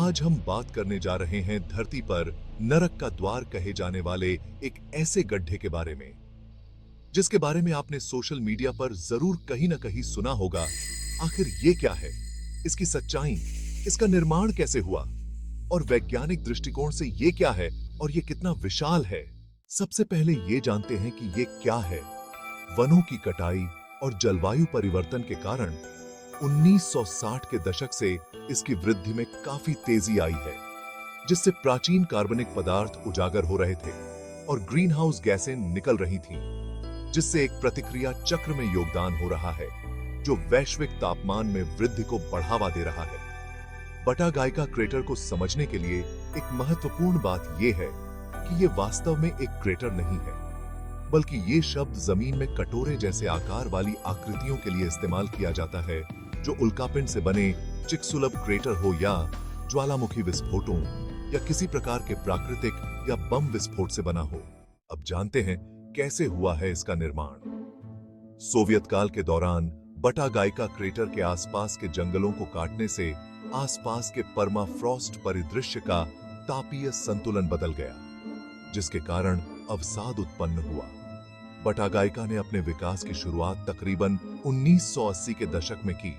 आज हम बात करने जा रहे हैं धरती पर नरक का द्वार कहे जाने वाले एक ऐसे गड्ढे के बारे में जिसके बारे में आपने सोशल मीडिया पर जरूर कहीं ना कहीं सुना होगा। आखिर ये क्या है, इसकी सच्चाई, इसका निर्माण कैसे हुआ और वैज्ञानिक दृष्टिकोण से ये क्या है और ये कितना विशाल है। सबसे पहले ये जानते हैं कि ये क्या है। वनों की कटाई और जलवायु परिवर्तन के कारण 1960 के दशक से इसकी वृद्धि में काफी तेजी आई है, जिससे प्राचीन कार्बनिक पदार्थ उजागर हो रहे थे और ग्रीन हाउस गैसें निकल रही थीं, जिससे एक प्रतिक्रिया चक्र में योगदान हो रहा है जो वैश्विक तापमान में वृद्धि को बढ़ावा दे रहा है। बटागायका क्रेटर को समझने के लिए एक महत्वपूर्ण बात यह है कि यह वास्तव में एक क्रेटर नहीं है, बल्कि ये शब्द जमीन में कटोरे जैसे आकार वाली आकृतियों के लिए इस्तेमाल किया जाता है, जो उल्कापिंड से बने चिकसुलभ क्रेटर हो या ज्वालामुखी विस्फोटों या किसी प्रकार के प्राकृतिक या बम विस्फोट से बना हो। अब जानते हैं कैसे हुआ है इसका निर्माण। सोवियत काल के दौरान बटागायका क्रेटर के आसपास के जंगलों को काटने से आसपास के परमाफ्रॉस्ट परिदृश्य का तापीय संतुलन बदल गया, जिसके कारण अवसाद उत्पन्न हुआ। बटागायका ने अपने विकास की शुरुआत तकरीबन 1980 के दशक में की।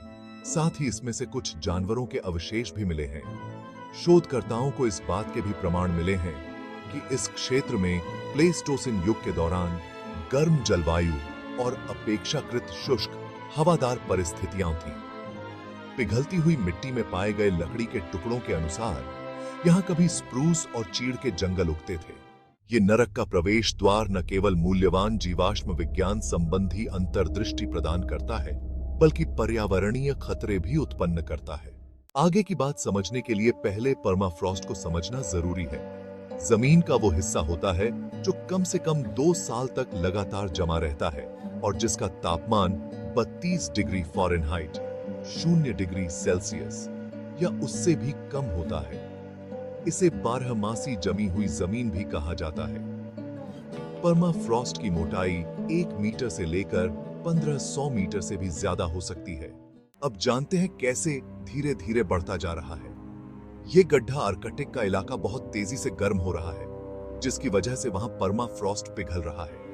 साथ ही इसमें से कुछ जानवरों के अवशेष भी मिले हैं। शोधकर्ताओं को इस बात के भी प्रमाण मिले हैं कि इस क्षेत्र में प्लेस्टोसिन युग के दौरान गर्म जलवायु और अपेक्षाकृत शुष्क हवादार परिस्थितियां थीं। पिघलती हुई मिट्टी में पाए गए लकड़ी के टुकड़ों के अनुसार यहां कभी स्प्रूस और चीड़ के जंगल उगते थे। ये नरक का प्रवेश द्वार न केवल मूल्यवान जीवाश्म विज्ञान संबंधी अंतर्दृष्टि प्रदान करता है, बल्कि पर्यावरणीय खतरे भी उत्पन्न करता है। आगे की बात समझने के लिए पहले परमाफ्रॉस्ट को समझना जरूरी है। जमीन का वो हिस्सा होता है जो कम से कम 2 साल तक लगातार जमा रहता है और जिसका तापमान 32 डिग्री फ़ारेनहाइट, 0 डिग्री सेल्सियस या उससे भी कम होता है। इसे 12मासी जमी हुई जमीन भी कहा जाता है। परमाफ्रॉस्ट की मोटाई 1 मीटर से लेकर 1500 मीटर से भी ज्यादा हो सकती है। अब जानते हैं कैसे धीरे धीरे बढ़ता जा रहा है। यह गड्ढा आर्कटिक का इलाका बहुत तेजी से गर्म हो रहा है, जिसकी वजह से वहां परमाफ्रॉस्ट पिघल रहा है।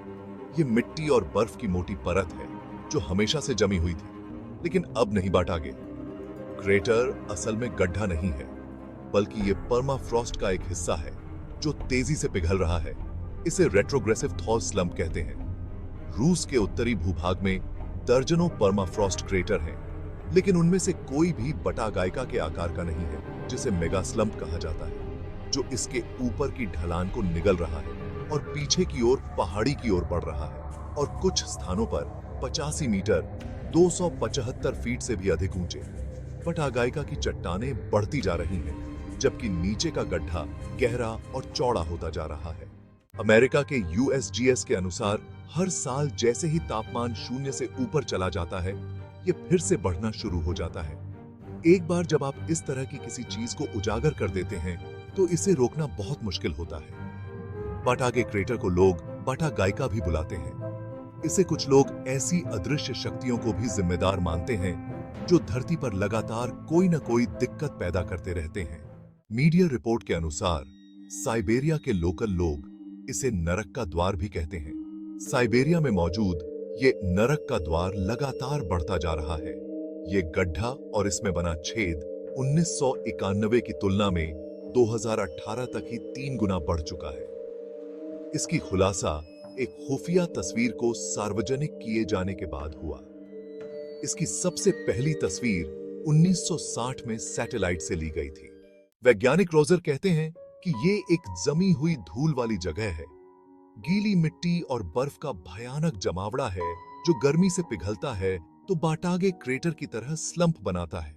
यह मिट्टी और बर्फ की मोटी परत है जो हमेशा से जमी हुई थी, लेकिन अब नहीं बांटा गया। क्रेटर असल में गड्ढा नहीं है, बल्कि ये परमाफ्रॉस्ट का एक हिस्सा है जो तेजी से पिघल रहा है। इसे रेट्रोग्रेसिव थॉ स्लम्प कहते हैं। रूस के उत्तरी भूभाग में दर्जनों परमाफ्रॉस्ट क्रेटर हैं, लेकिन उनमें से कोई भी बटागायका के आकार का नहीं है, जिसे मेगा स्लम्प कहा जाता है, जो इसके ऊपर की ढलान को निगल रहा है और पीछे की ओर पहाड़ी की ओर बढ़ रहा है और कुछ स्थानों पर 85 मीटर 275 फीट से भी अधिक ऊंचे बटागायका की चट्टानें बढ़ती जा रही हैं, जबकि नीचे का गड्ढा गहरा और चौड़ा होता जा रहा है। अमेरिका के USGS के अनुसार हर साल जैसे ही तापमान 0 से ऊपर चला जाता है, ये फिर से बढ़ना शुरू हो जाता है। एक बार जब आप इस तरह की किसी चीज को उजागर कर देते हैं, तो इसे रोकना बहुत मुश्किल होता है। बटागे क्रेटर को लोग बटागायका भी बुलाते हैं। इसे कुछ लोग ऐसी अदृश्य शक्तियों को भी जिम्मेदार मानते हैं जो धरती पर लगातार कोई न कोई दिक्कत पैदा करते रहते हैं। मीडिया रिपोर्ट के अनुसार साइबेरिया के लोकल लोग इसे नरक का द्वार भी कहते हैं। साइबेरिया में मौजूद ये नरक का द्वार लगातार बढ़ता जा रहा है। ये गड्ढा और इसमें बना छेद 1991 की तुलना में 2018 तक ही 3 गुना बढ़ चुका है। इसकी खुलासा एक खुफिया तस्वीर को सार्वजनिक किए जाने के बाद हुआ। इसकी सबसे पहली तस्वीर 1960 में सैटेलाइट से ली गई थी। वैज्ञानिक रोजर कहते हैं कि ये एक जमी हुई धूल वाली जगह है। गीली मिट्टी और बर्फ का भयानक जमावड़ा है जो गर्मी से पिघलता है तो बाटागे क्रेटर की तरह स्लंप बनाता है।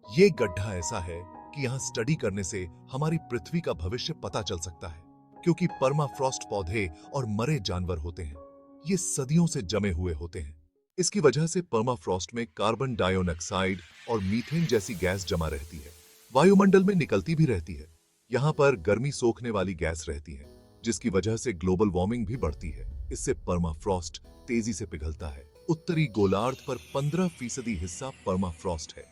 ये गड्ढा ऐसा है कि यहाँ स्टडी करने से हमारी पृथ्वी का भविष्य पता चल सकता है, क्योंकि परमाफ्रॉस्ट पौधे और मरे जानवर होते हैं। ये सदियों से जमे हुए होते हैं। इसकी वजह से परमाफ्रॉस्ट में कार्बन डाइऑक्साइड और मीथेन जैसी गैस जमा रहती है, वायुमंडल में निकलती भी रहती है। यहाँ पर गर्मी सोखने वाली गैस रहती है, जिसकी वजह से ग्लोबल वार्मिंग भी बढ़ती है। इससे परमाफ्रॉस्ट तेजी से पिघलता है। उत्तरी गोलार्ध पर 15% हिस्सा परमाफ्रॉस्ट है,